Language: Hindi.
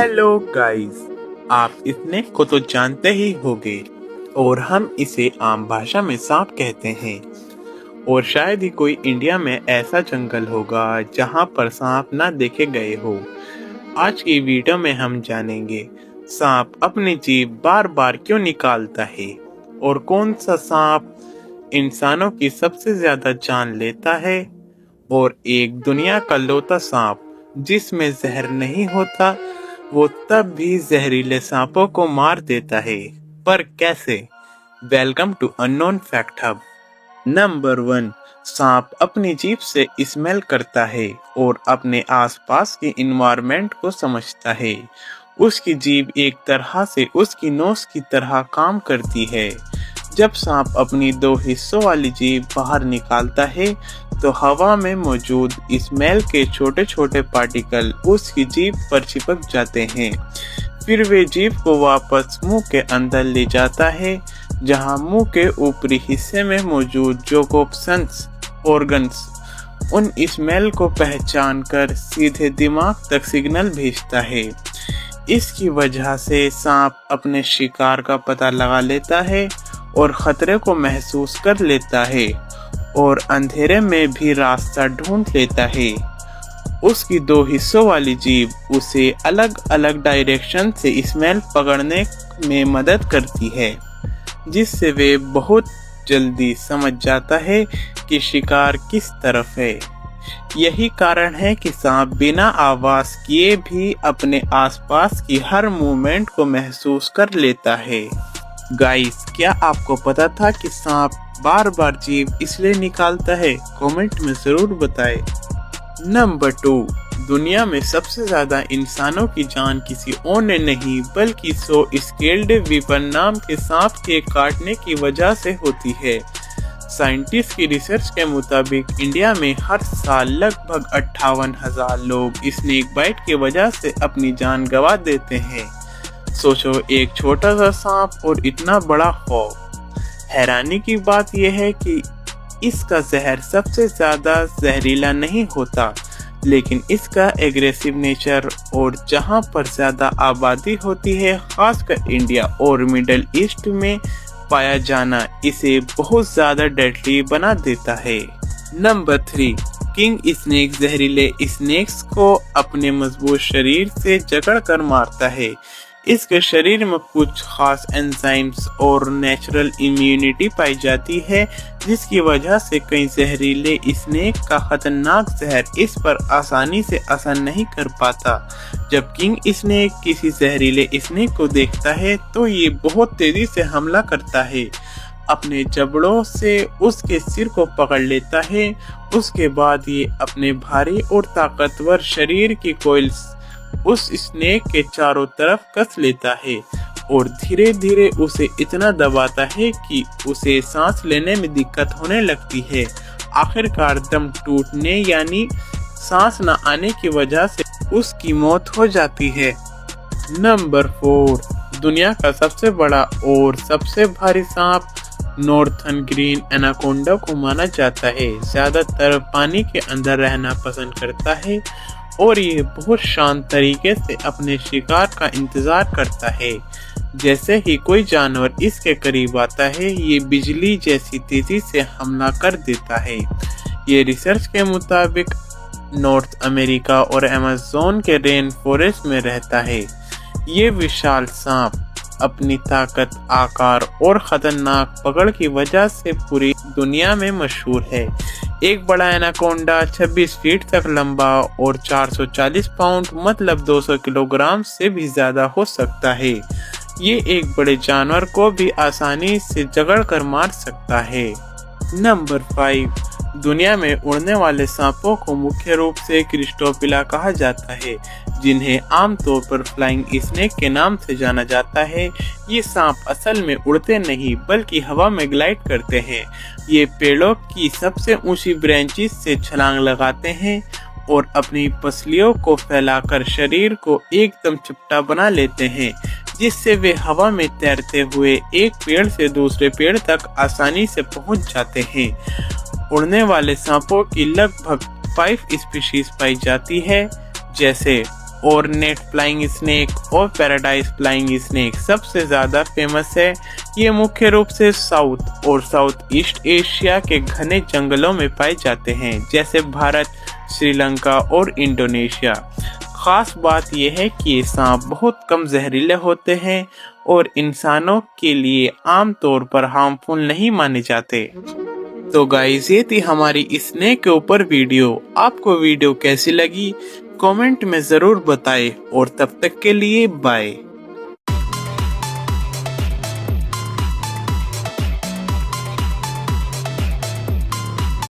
हेलो गाइस, आप इस स्नेक को तो जानते ही होंगे और हम इसे आम भाषा में सांप कहते हैं। और शायद ही कोई इंडिया में ऐसा जंगल होगा जहां पर सांप ना देखे गए हो। आज की वीडियो में हम जानेंगे सांप अपनी जीभ बार बार क्यों निकालता है और कौन सा सांप इंसानों की सबसे ज्यादा जान लेता है, और एक दुनिया का लौता सांप जिसमें जहर नहीं होता वो तब भी जहरीले सांपों को मार देता है, पर कैसे? Welcome to unknown fact hub. Number 1, सांप अपनी जीभ से स्मेल करता है और अपने आसपास के इन्वायरमेंट को समझता है। उसकी जीभ एक तरह से उसकी नोज की तरह काम करती है। जब सांप अपनी 2 हिस्सों वाली जीभ बाहर निकालता है तो हवा में मौजूद स्मेल के छोटे छोटे पार्टिकल उसकी जीभ पर चिपक जाते हैं। फिर वे जीभ को वापस मुंह के अंदर ले जाता है, जहां मुंह के ऊपरी हिस्से में मौजूद जोकोप्सन्स ऑर्गन्स उन स्मेल को पहचान कर सीधे दिमाग तक सिग्नल भेजता है। इसकी वजह से सांप अपने शिकार का पता लगा लेता है और खतरे को महसूस कर लेता है और अंधेरे में भी रास्ता ढूंढ लेता है। उसकी 2 हिस्सों वाली जीभ उसे अलग अलग डायरेक्शन से स्मेल पकड़ने में मदद करती है, जिससे वे बहुत जल्दी समझ जाता है कि शिकार किस तरफ है। यही कारण है कि सांप बिना आवाज किए भी अपने आसपास की हर मूवमेंट को महसूस कर लेता है। गाइस, क्या आपको पता था कि सांप बार बार जीभ इसलिए निकालता है? कमेंट में जरूर बताएं। नंबर 2, दुनिया में सबसे ज्यादा इंसानों की जान किसी और ने नहीं बल्कि 100 स्केल्ड वीपर नाम के सांप के काटने की वजह से होती है। साइंटिस्ट की रिसर्च के मुताबिक इंडिया में हर साल लगभग 58,000 लोग स्नेक बाइट की वजह से अपनी जान गंवा देते हैं। सोचो, एक छोटा सा सांप और इतना बड़ा खौफ। हैरानी की बात यह है कि इसका जहर सबसे ज्यादा जहरीला नहीं होता, लेकिन इसका एग्रेसिव नेचर और जहां पर ज्यादा आबादी होती है, खासकर इंडिया और मिडिल ईस्ट में पाया जाना इसे बहुत ज्यादा डेडली बना देता है। नंबर 3, किंग स्नेक जहरीले स्नेक्स को अपने मजबूत शरीर से जकड़ कर मारता है। इसके शरीर में कुछ खास एंजाइम्स और नेचुरल इम्यूनिटी पाई जाती है, जिसकी वजह से कई जहरीले स्नेक का खतरनाक जहर इस पर आसानी से असर नहीं कर पाता। जब किंग स्नेक किसी जहरीले स्नेक को देखता है तो ये बहुत तेजी से हमला करता है, अपने जबड़ों से उसके सिर को पकड़ लेता है। उसके बाद ये अपने भारी और ताकतवर शरीर की कोइल्स उस स्नेक के चारों तरफ कस लेता है और धीरे धीरे उसे इतना दबाता है कि उसे सांस लेने में दिक्कत होने लगती है। आखिरकार दम टूटने यानी सांस न आने की वजह से उसकी मौत हो जाती है। नंबर 4, दुनिया का सबसे बड़ा और सबसे भारी सांप नॉर्थर्न ग्रीन एनाकोंडा को माना जाता है। ज्यादातर पानी के अंदर रहना पसंद करता है और ये बहुत शांत तरीके से अपने शिकार का इंतजार करता है। जैसे ही कोई जानवर इसके करीब आता है, ये बिजली जैसी तेजी से हमला कर देता है। ये रिसर्च के मुताबिक नॉर्थ अमेरिका और अमेज़न के रेन फॉरेस्ट में रहता है। ये विशाल सांप अपनी ताकत, आकार और खतरनाक पकड़ की वजह से पूरी दुनिया में मशहूर है। एक बड़ा एनाकोंडा 26 फीट तक लंबा और 440 पाउंड मतलब 200 किलोग्राम से भी ज्यादा हो सकता है। ये एक बड़े जानवर को भी आसानी से जकड़ कर मार सकता है। नंबर 5, दुनिया में उड़ने वाले सांपों को मुख्य रूप से क्रिस्टोपिला कहा जाता है, जिन्हें आमतौर पर फ्लाइंग स्नेक के नाम से जाना जाता है। ये सांप असल में उड़ते नहीं बल्कि हवा में ग्लाइड करते हैं। ये पेड़ों की सबसे ऊंची ब्रांचेस से छलांग लगाते हैं और अपनी पसलियों को फैलाकर शरीर को एकदम चिपटा बना लेते हैं, जिससे वे हवा में तैरते हुए एक पेड़ से दूसरे पेड़ तक आसानी से पहुंच जाते हैं। उड़ने वाले सांपों की लगभग 5 स्पीशीज पाई जाती है, जैसे और नेट फ्लाइंग स्नेक और पैराडाइज फ्लाइंग स्नेक सबसे ज़्यादा फेमस है। ये मुख्य रूप से साउथ और साउथ ईस्ट एशिया के घने जंगलों में पाए जाते हैं, जैसे भारत, श्रीलंका और इंडोनेशिया। खास बात यह है कि ये सांप बहुत कम जहरीले होते हैं और इंसानों के लिए आमतौर पर हार्मफुल नहीं माने जाते। तो गाइस, ये थी हमारी स्नेक के ऊपर वीडियो। आपको वीडियो कैसी लगी कमेंट में ज़रूर बताएं और तब तक के लिए बाय।